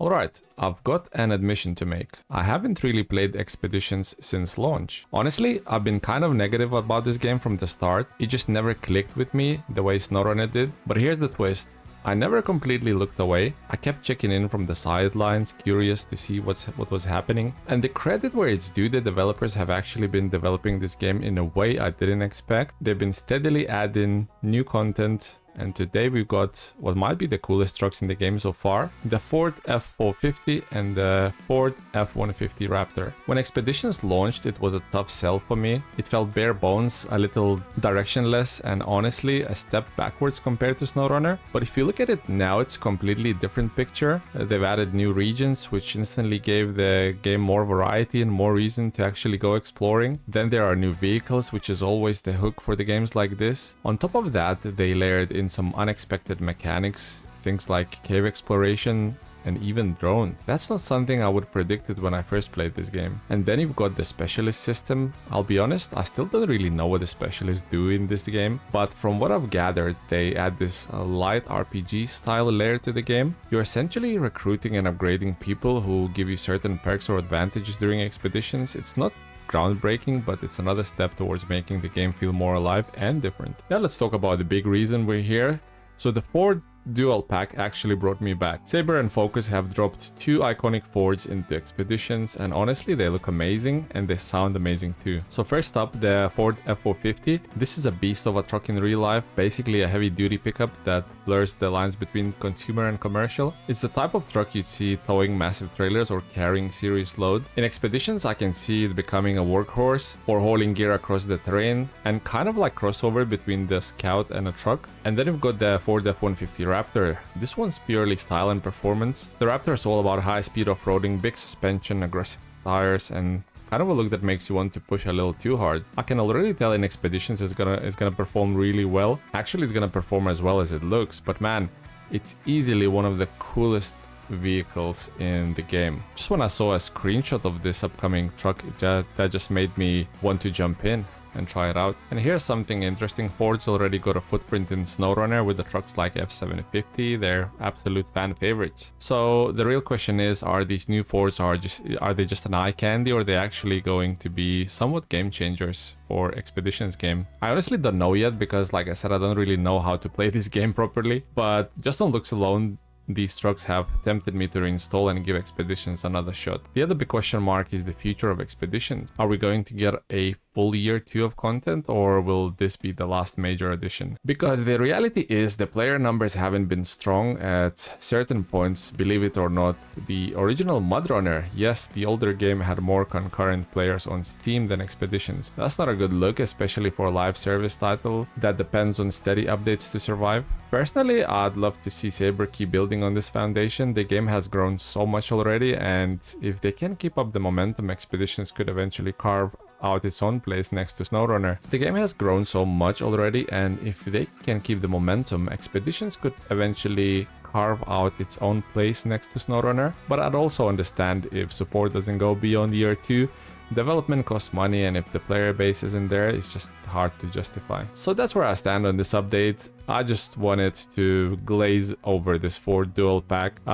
Alright, I've got an admission to make. I haven't really played Expeditions since launch. Honestly, I've been kind of negative about this game from the start. It just never clicked with me the way SnowRunner did. But here's the twist. I never completely looked away. I kept checking in from the sidelines, curious to see what was happening. And the credit where it's due, the developers have actually been developing this game in a way I didn't expect. They've been steadily adding new content. And today we've got what might be the coolest trucks in the game so far, the Ford F-450 and the Ford F-150 Raptor. When Expeditions launched, it was a tough sell for me. It felt bare bones, a little directionless, and honestly a step backwards compared to SnowRunner. But if you look at it now, it's a completely different picture. They've added new regions, which instantly gave the game more variety and more reason to actually go exploring. Then there are new vehicles, which is always the hook for the games like this. On top of that, they layered in some unexpected mechanics, things like cave exploration and even drone. That's not something I would predicted when I first played this game. And then you've got the specialist system. I'll be honest, I still don't really know what the specialists do in this game, but from what I've gathered, they add this light RPG style layer to the game. You're essentially recruiting and upgrading people who give you certain perks or advantages during expeditions. It's not groundbreaking, but it's another step towards making the game feel more alive and different. Now let's talk about the big reason we're here. So the Ford Dual Pack actually brought me back. Saber and Focus have dropped two iconic Fords into Expeditions, and honestly they look amazing and they sound amazing too. So first up, the Ford F-450. This is a beast of a truck in real life, basically a heavy duty pickup that blurs the lines between consumer and commercial. It's the type of truck you'd see towing massive trailers or carrying serious loads. In Expeditions, I can see it becoming a workhorse for hauling gear across the terrain and kind of like crossover between the Scout and a truck. And then you've got the Ford F-150 Raptor. This one's purely style and performance. The Raptor is all about high speed off-roading, big suspension, aggressive tires, and kind of a look that makes you want to push a little too hard. I can already tell in Expeditions it's gonna perform really well. Actually, it's gonna perform as well as it looks, but man, it's easily one of the coolest vehicles in the game. Just when I saw a screenshot of this upcoming truck, that just made me want to jump in and try it out. And here's something interesting. Ford's already got a footprint in SnowRunner with the trucks like F-750. They're absolute fan favorites. So the real question is, are these new Fords are they just an eye candy, or are they actually going to be somewhat game changers for Expeditions game? I honestly don't know yet because, like I said, I don't really know how to play this game properly. But just on looks alone, these trucks have tempted me to reinstall and give Expeditions another shot. The other big question mark is the future of Expeditions. Are we going to get a full year 2 of content, or will this be the last major addition? Because the reality is the player numbers haven't been strong at certain points, believe it or not. The original MudRunner, yes, the older game had more concurrent players on Steam than Expeditions. That's not a good look, especially for a live service title that depends on steady updates to survive. Personally, I'd love to see Saber keep building on this foundation. The game has grown so much already, and if they can keep up the momentum, Expeditions could eventually carve out its own place next to SnowRunner. The game has grown so much already, and if they can keep the momentum, Expeditions could eventually carve out its own place next to SnowRunner. But I'd also understand if support doesn't go beyond year 2. Development costs money, and if the player base isn't there, it's just hard to justify. So that's where I stand on this update. I just wanted to glaze over this Ford Dual Pack.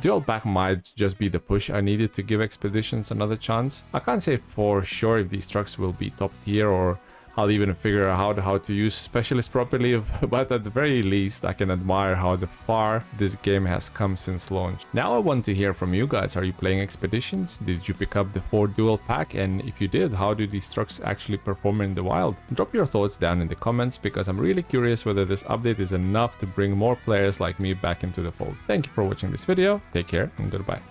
Dual Pack might just be the push I needed to give Expeditions another chance. I can't say for sure if these trucks will be top tier, or I'll even figure out how to use specialists properly, but at the very least I can admire how far this game has come since launch. Now I want to hear from you guys. Are you playing Expeditions? Did you pick up the Ford Dual Pack? And if you did, how do these trucks actually perform in the wild? Drop your thoughts down in the comments, because I'm really curious whether this update is enough to bring more players like me back into the fold. Thank you for watching this video, take care and goodbye.